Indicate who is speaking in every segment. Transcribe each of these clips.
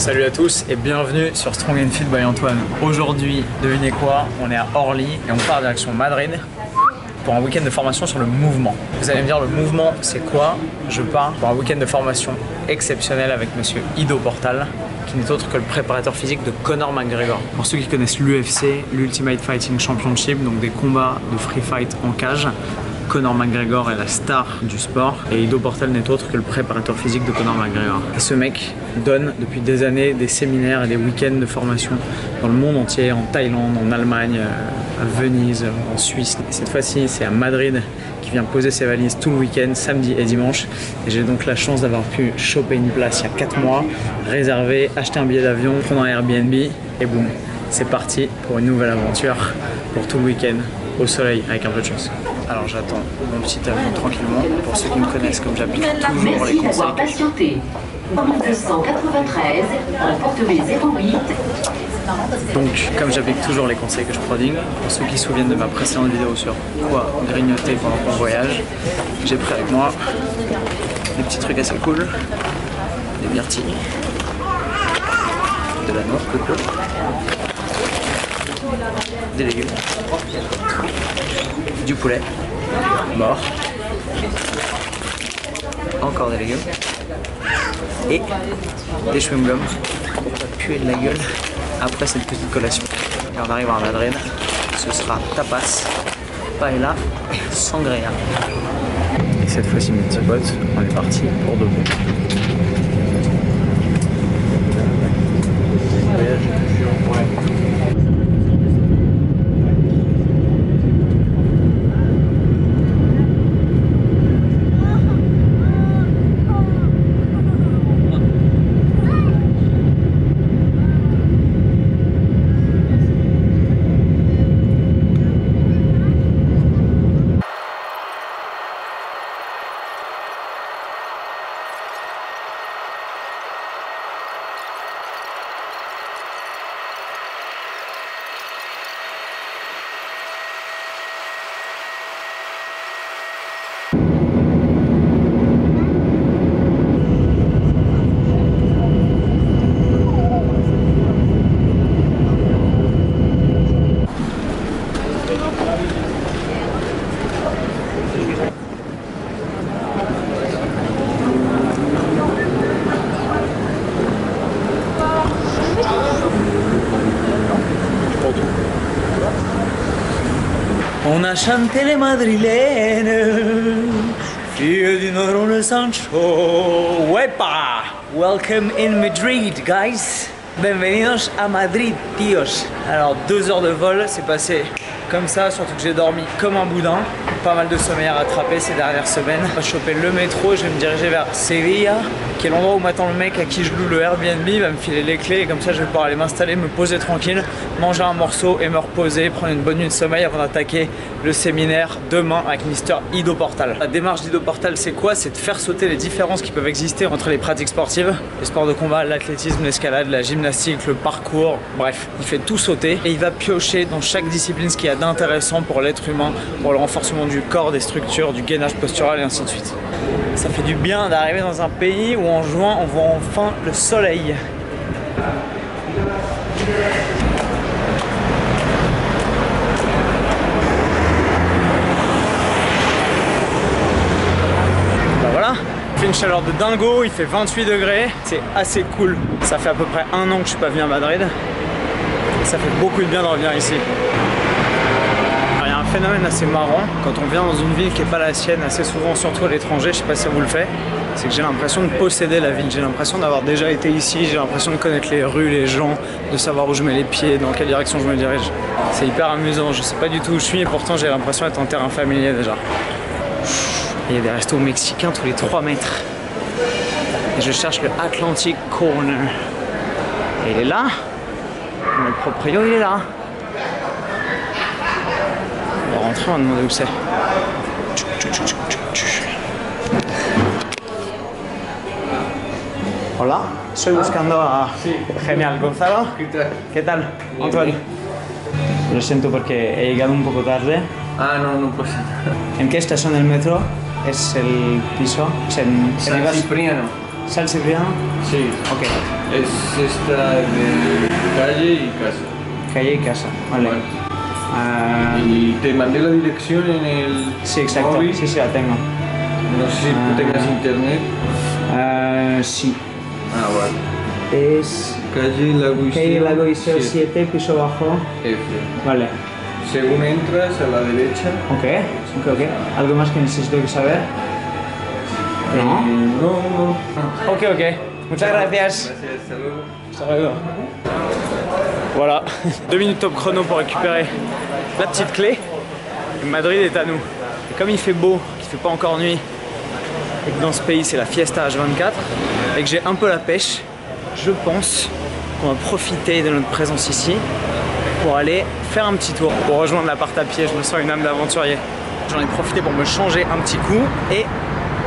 Speaker 1: Salut à tous et bienvenue sur Strong and Fit by Antoine. Aujourd'hui, devinez quoi, on est à Orly et on part direction Madrid pour un week-end de formation sur le mouvement. Vous allez me dire, le mouvement c'est quoi? Je pars pour un week-end de formation exceptionnel avec monsieur Ido Portal, qui n'est autre que le préparateur physique de Conor McGregor. Pour ceux qui connaissent l'UFC, l'Ultimate Fighting Championship, donc des combats de free fight en cage, Conor McGregor est la star du sport et Ido Portal n'est autre que le préparateur physique de Conor McGregor. Et ce mec donne depuis des années des séminaires et des week-ends de formation dans le monde entier, en Thaïlande, en Allemagne, à Venise, en Suisse. Et cette fois-ci, c'est à Madrid qui vient poser ses valises tout le week-end, samedi et dimanche. Et j'ai donc la chance d'avoir pu choper une place il y a 4 mois, réserver, acheter un billet d'avion, prendre un Airbnb et boum, c'est parti pour une nouvelle aventure pour tout le week-end au soleil avec un peu de chance. Alors j'attends mon petit avion tranquillement. Pour ceux qui me connaissent, comme j'applique toujours les conseils.
Speaker 2: Patienté. 293, emporte-les 08.
Speaker 1: Donc, comme j'applique toujours les conseils que je prodigue, pour ceux qui se souviennent de ma précédente vidéo sur quoi grignoter pendant qu'on voyage, j'ai pris avec moi des petits trucs assez cool, des myrtilles, de la noix de coco, des légumes, du poulet mort, encore des légumes et des chewing-gums pour pas puer de la gueule après cette petite collation. Et on arrive à Madrid, ce sera tapas, paella, sangria. Et cette fois-ci mes petits potes, on est parti pour de bon. On a chanté les madrilènes, fille du Nord le Sancho. ¡Wepa! Welcome in Madrid, guys. Bienvenidos a Madrid, tíos. Alors 2 heures de vol, c'est passé comme ça, surtout que j'ai dormi comme un boudin. Pas mal de sommeil à rattraper ces dernières semaines. Je vais choper le métro, je vais me diriger vers Sevilla, qui est l'endroit où m'attend le mec à qui je loue le Airbnb. Il va me filer les clés et comme ça je vais pouvoir aller m'installer, me poser tranquille, manger un morceau et me reposer, prendre une bonne nuit de sommeil avant d'attaquer le séminaire demain avec Mr. Ido Portal. La démarche d'Ido Portal, c'est quoi? C'est de faire sauter les différences qui peuvent exister entre les pratiques sportives, les sports de combat, l'athlétisme, l'escalade, la gymnastique, le parcours, bref, il fait tout sauter et il va piocher dans chaque discipline ce qu'il y a d'intéressant pour l'être humain, pour le renforcement du corps, des structures, du gainage postural et ainsi de suite. Ça fait du bien d'arriver dans un pays où en juin on voit enfin le soleil. Bah voilà, il fait une chaleur de dingo, il fait 28 degrés, c'est assez cool. Ça fait à peu près 1 an que je suis pas venu à Madrid et ça fait beaucoup de bien de revenir ici. Un phénomène assez marrant quand on vient dans une ville qui n'est pas la sienne, assez souvent, surtout à l'étranger, je sais pas si ça vous le fait, c'est que j'ai l'impression de posséder la ville, j'ai l'impression d'avoir déjà été ici, j'ai l'impression de connaître les rues, les gens, de savoir où je mets les pieds, dans quelle direction je me dirige. C'est hyper amusant, je sais pas du tout où je suis et pourtant j'ai l'impression d'être en terrain familier déjà. Et il y a des restos mexicains tous les 3 mètres. Et je cherche le Atlantic Corner. Et il est là, le proprio il est là. On va rentrer, on va demander où c'est. Hola, estoy buscando a... Genial, Gonzalo. ¿Qué tal? Antoine. Lo siento porque he llegado un poco tarde.
Speaker 3: Ah, no, no pasa nada.
Speaker 1: ¿En qué estación del metro es el piso?
Speaker 3: San Cipriano.
Speaker 1: Salle c'est bien.
Speaker 3: Sí.
Speaker 1: Ok.
Speaker 3: Es esta de calle y casa.
Speaker 1: Calle y casa, vale.
Speaker 3: Vale.
Speaker 1: Ah,
Speaker 3: Y te mandé la dirección en el
Speaker 1: sí, exacto.
Speaker 3: móvil.
Speaker 1: Sí, sí, la tengo.
Speaker 3: No sé si tú tengas internet.
Speaker 1: Sí.
Speaker 3: Ah, vale.
Speaker 1: Es
Speaker 3: Calle Lago
Speaker 1: Calle Lago Iseo
Speaker 3: 7
Speaker 1: 7, piso bajo.
Speaker 3: F.
Speaker 1: Vale.
Speaker 3: Según entras a la derecha.
Speaker 1: Ok. ¿Algo más que necesito saber? No.
Speaker 3: No.
Speaker 1: Ok. Muchas gracias.
Speaker 3: Gracias, hasta luego.
Speaker 1: Hasta luego. Voilà, 2 minutes top chrono pour récupérer la petite clé. Et Madrid est à nous. Et comme il fait beau, qu'il ne fait pas encore nuit, et que dans ce pays c'est la fiesta H24, et que j'ai un peu la pêche, je pense qu'on va profiter de notre présence ici pour aller faire un petit tour, pour rejoindre l'appart à pied. Je me sens une âme d'aventurier. J'en ai profité pour me changer un petit coup et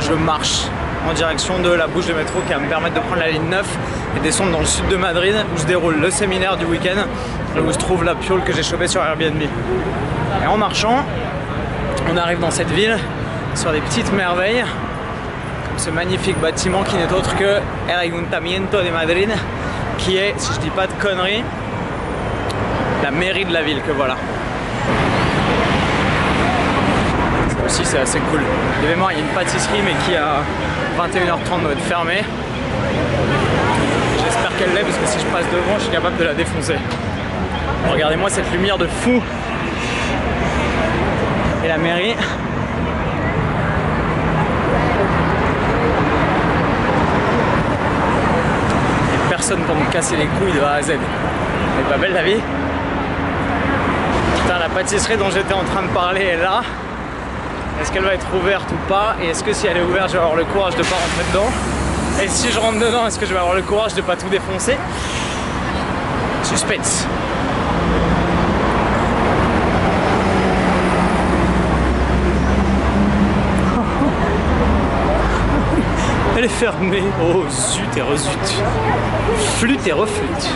Speaker 1: je marche en direction de la bouche de métro qui va me permettre de prendre la ligne 9 et descendre dans le sud de Madrid où se déroule le séminaire du week-end et où se trouve la piole que j'ai chopée sur Airbnb. Et en marchant, on arrive dans cette ville sur des petites merveilles, comme ce magnifique bâtiment qui n'est autre que el Ayuntamiento de Madrid, qui est, si je dis pas de conneries, la mairie de la ville que voilà. Ça aussi c'est assez cool. Évidemment il y a une pâtisserie mais qui à 21h30 doit être fermée. J'espère qu'elle l'est parce que si je passe devant je suis capable de la défoncer. Regardez-moi cette lumière de fou. Et la mairie. Et personne pour me casser les couilles de A à Z. Elle est pas belle la vie? Putain, la pâtisserie dont j'étais en train de parler est là. Est-ce qu'elle va être ouverte ou pas? Et est-ce que si elle est ouverte, je vais avoir le courage de ne pas rentrer dedans? Et si je rentre dedans, est-ce que je vais avoir le courage de ne pas tout défoncer? Suspense. Elle est fermée. Oh zut et rezut. Flûte et reflûte.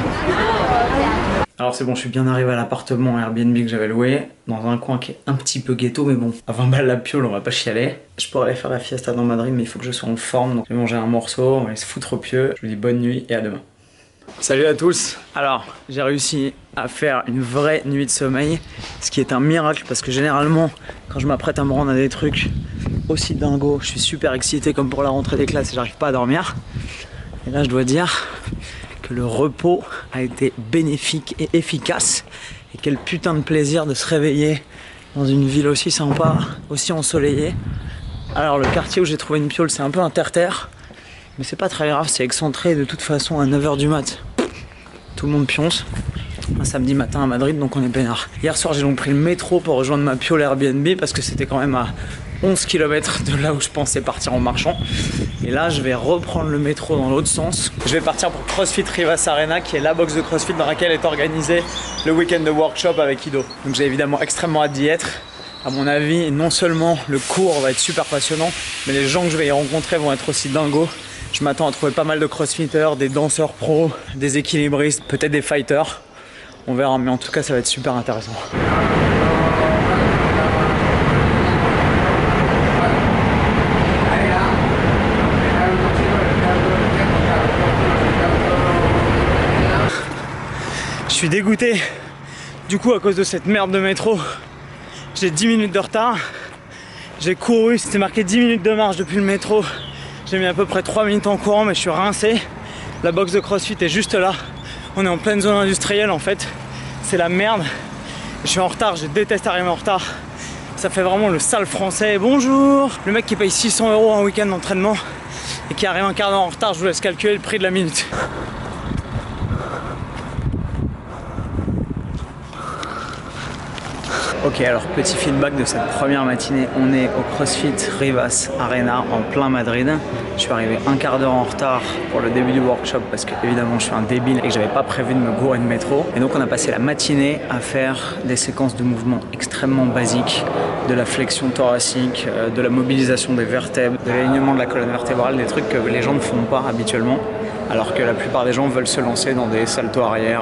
Speaker 1: Alors c'est bon, je suis bien arrivé à l'appartement Airbnb que j'avais loué, dans un coin qui est un petit peu ghetto, mais bon, à 20 balles la piole, on va pas chialer. Je pourrais aller faire la fiesta dans Madrid, mais il faut que je sois en forme, donc je vais manger un morceau, on va aller se foutre au pieu. Je vous dis bonne nuit et à demain. Salut à tous. Alors, j'ai réussi à faire une vraie nuit de sommeil, ce qui est un miracle, parce que généralement, quand je m'apprête à me rendre à des trucs aussi dingos, je suis super excité comme pour la rentrée des classes et j'arrive pas à dormir. Et là, je dois dire que le repos a été bénéfique et efficace. Et quel putain de plaisir de se réveiller dans une ville aussi sympa, aussi ensoleillée. Alors le quartier où j'ai trouvé une piole, c'est un peu un terre-terre, mais c'est pas très grave, c'est excentré de toute façon à 9 h du mat. Tout le monde pionce. Un samedi matin à Madrid, donc on est peinard. Hier soir, j'ai donc pris le métro pour rejoindre ma piole Airbnb parce que c'était quand même à 11 km de là où je pensais partir en marchant. Et là, je vais reprendre le métro dans l'autre sens. Je vais partir pour CrossFit Rivas Arena, qui est la box de CrossFit dans laquelle est organisé le week-end de workshop avec Ido. Donc j'ai évidemment extrêmement hâte d'y être. À mon avis, non seulement le cours va être super passionnant, mais les gens que je vais y rencontrer vont être aussi dingos. Je m'attends à trouver pas mal de crossfitters, des danseurs pros, des équilibristes, peut-être des fighters. On verra, mais en tout cas, ça va être super intéressant. Je suis dégoûté. Du coup, à cause de cette merde de métro, j'ai 10 minutes de retard. J'ai couru, c'était marqué 10 minutes de marche depuis le métro. J'ai mis à peu près 3 minutes en courant, mais je suis rincé. La box de CrossFit est juste là. On est en pleine zone industrielle en fait. C'est la merde. Je suis en retard, je déteste arriver en retard. Ça fait vraiment le sale français. Bonjour! Le mec qui paye 600 € un week-end d'entraînement et qui arrive un quart d'heure en retard, je vous laisse calculer le prix de la minute. Ok, alors petit feedback de cette première matinée. On est au CrossFit Rivas Arena en plein Madrid. Je suis arrivé un quart d'heure en retard pour le début du workshop parce que évidemment je suis un débile et que j'avais pas prévu de me gourer de métro. Et donc on a passé la matinée à faire des séquences de mouvements extrêmement basiques, de la flexion thoracique, de la mobilisation des vertèbres, de l'alignement de la colonne vertébrale, des trucs que les gens ne font pas habituellement, alors que la plupart des gens veulent se lancer dans des saltos arrière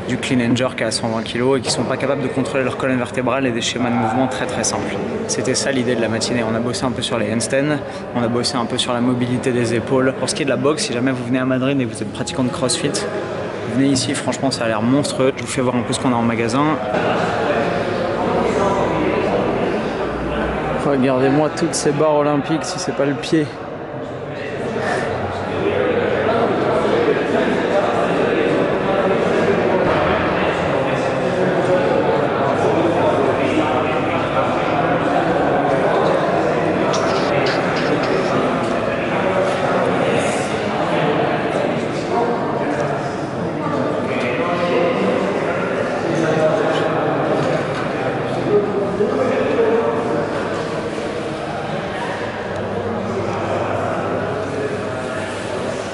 Speaker 1: du clean and jerk à 120 kg et qui sont pas capables de contrôler leur colonne vertébrale et des schémas de mouvement très simples. C'était ça l'idée de la matinée. On a bossé un peu sur les handstands, on a bossé un peu sur la mobilité des épaules. Pour ce qui est de la boxe, si jamais vous venez à Madrid et que vous êtes pratiquant de CrossFit, venez ici, franchement ça a l'air monstrueux. Je vous fais voir un peu ce qu'on a en magasin. Regardez-moi toutes ces barres olympiques si c'est pas le pied.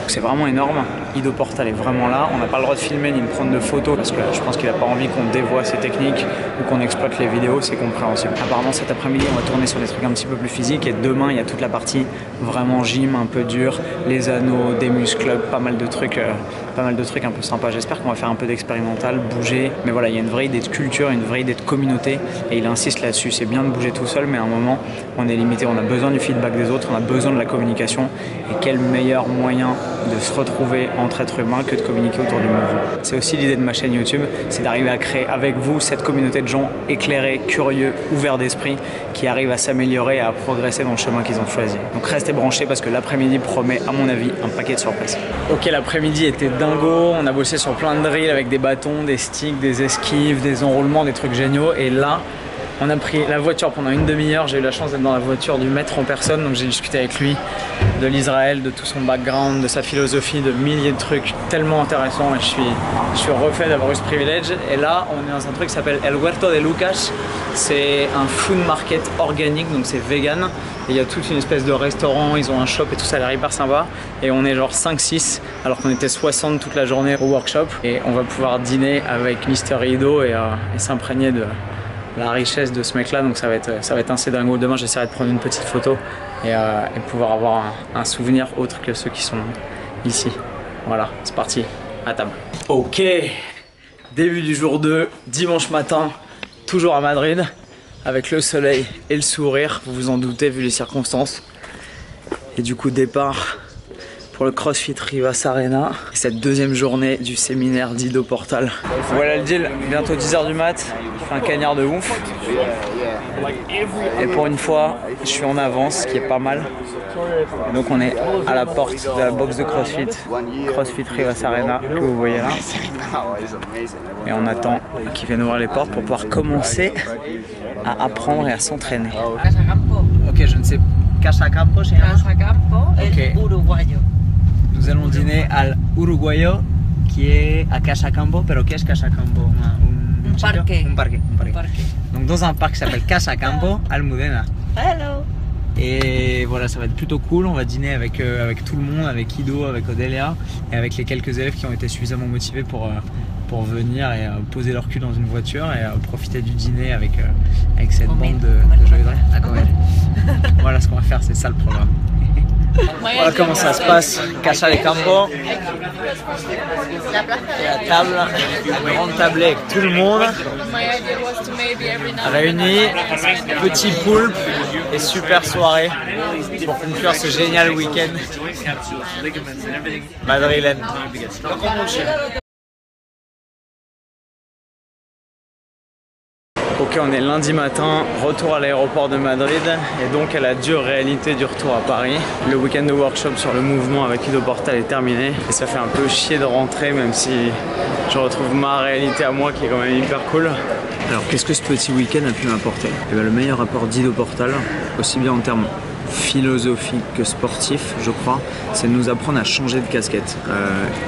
Speaker 1: C'est vraiment énorme. Ido Portal est vraiment là. On n'a pas le droit de filmer ni de prendre de photos parce que je pense qu'il n'a pas envie qu'on dévoie ses techniques ou qu'on exploite les vidéos, c'est compréhensible. Apparemment cet après-midi on va tourner sur des trucs un petit peu plus physiques et demain il y a toute la partie vraiment gym un peu dur, les anneaux, des muscles, pas mal de trucs un peu sympas. J'espère qu'on va faire un peu d'expérimental, bouger. Mais voilà, il y a une vraie idée de culture, une vraie idée de communauté et il insiste là-dessus. C'est bien de bouger tout seul mais à un moment on est limité, on a besoin du feedback des autres, on a besoin de la communication et quel meilleur moyen de se retrouver entre êtres humains que de communiquer autour du mouvement. C'est aussi l'idée de ma chaîne YouTube, c'est d'arriver à créer avec vous cette communauté de gens éclairés, curieux, ouverts d'esprit, qui arrivent à s'améliorer et à progresser dans le chemin qu'ils ont choisi. Donc restez branchés parce que l'après-midi promet, à mon avis, un paquet de surprises. Ok, l'après-midi était dingo, on a bossé sur plein de drills avec des bâtons, des sticks, des esquives, des enroulements, des trucs géniaux. Et là, on a pris la voiture pendant une demi-heure. J'ai eu la chance d'être dans la voiture du maître en personne, donc j'ai discuté avec lui de l'Israël, de tout son background, de sa philosophie, de milliers de trucs tellement intéressants. Et je suis refait d'avoir eu ce privilège. Et là, on est dans un truc qui s'appelle El Huerto de Lucas. C'est un food market organique, donc c'est vegan. Et il y a toute une espèce de restaurant, ils ont un shop et tout ça a l'air hyper sympa. Et on est genre 5-6 alors qu'on était 60 toute la journée au workshop. Et on va pouvoir dîner avec Mister Ido et s'imprégner de la richesse de ce mec là, donc ça va être assez dingo. Demain j'essaierai de prendre une petite photo et pouvoir avoir un souvenir autre que ceux qui sont ici. Voilà, c'est parti, à table. Ok, début du jour 2, dimanche matin, toujours à Madrid, avec le soleil et le sourire, vous vous en doutez vu les circonstances. Et du coup départ pour le CrossFit Rivas Arena. Et cette deuxième journée du séminaire d'Ido Portal. Voilà le deal, bientôt 10h du mat, il fait un cagnard de ouf. Et pour une fois, je suis en avance, ce qui est pas mal. Et donc on est à la porte de la box de CrossFit, CrossFit Rivas Arena, que vous voyez là. Et on attend qu'ils viennent ouvrir les portes pour pouvoir commencer à apprendre et à s'entraîner. Ok, je ne sais pas. Casa Campo, c'est
Speaker 4: Casa Campo,
Speaker 1: okay.
Speaker 4: El Uruguayo.
Speaker 1: Nous allons dîner al Uruguayo, qui est à Casa Campo, pero ¿qué es Casa Campo?
Speaker 4: Un parque.
Speaker 1: Un parque. Donc dans un parc qui s'appelle Casa Campo, Almudena.
Speaker 4: Hello.
Speaker 1: Et voilà, ça va être plutôt cool. On va dîner avec tout le monde, avec Ido, avec Odelia et avec les quelques élèves qui ont été suffisamment motivés pour venir et poser leur cul dans une voiture et profiter du dîner avec cette bande de joyeux drôles. Voilà ce qu'on va faire, c'est ça le programme. Voilà comment ça se passe, Casa de Campo, la table, la grande tablée avec tout le monde, réunis, petit poulpe et super soirée pour conclure ce génial week-end madrilène. Ok, on est lundi matin, retour à l'aéroport de Madrid et donc à la dure réalité du retour à Paris. Le week-end de workshop sur le mouvement avec Ido Portal est terminé et ça fait un peu chier de rentrer même si je retrouve ma réalité à moi qui est quand même hyper cool. Alors qu'est-ce que ce petit week-end a pu m'apporter? Eh bien, le meilleur apport d'Ido Portal, aussi bien en termes philosophiques que sportifs je crois, c'est de nous apprendre à changer de casquette.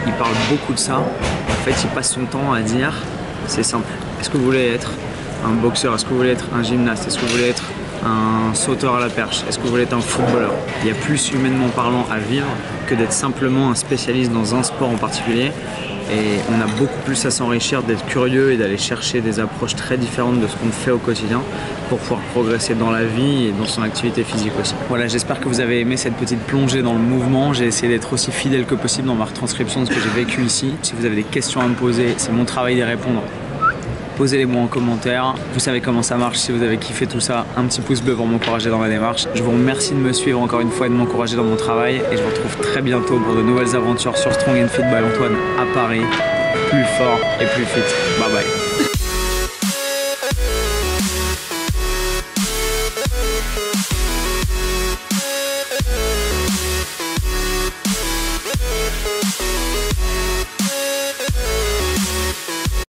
Speaker 1: Il parle beaucoup de ça, en fait il passe son temps à dire c'est simple, est-ce que vous voulez être un boxeur, est-ce que vous voulez être un gymnaste, est-ce que vous voulez être un sauteur à la perche, est-ce que vous voulez être un footballeur? Il y a plus humainement parlant à vivre que d'être simplement un spécialiste dans un sport en particulier et on a beaucoup plus à s'enrichir, d'être curieux et d'aller chercher des approches très différentes de ce qu'on fait au quotidien pour pouvoir progresser dans la vie et dans son activité physique aussi. Voilà, j'espère que vous avez aimé cette petite plongée dans le mouvement. J'ai essayé d'être aussi fidèle que possible dans ma retranscription de ce que j'ai vécu ici. Si vous avez des questions à me poser, c'est mon travail d'y répondre. Posez-les-moi en commentaire. Vous savez comment ça marche. Si vous avez kiffé tout ça, un petit pouce bleu pour m'encourager dans ma démarche. Je vous remercie de me suivre encore une fois et de m'encourager dans mon travail. Et je vous retrouve très bientôt pour de nouvelles aventures sur Strong and Fit by Antoine à Paris. Plus fort et plus fit. Bye bye.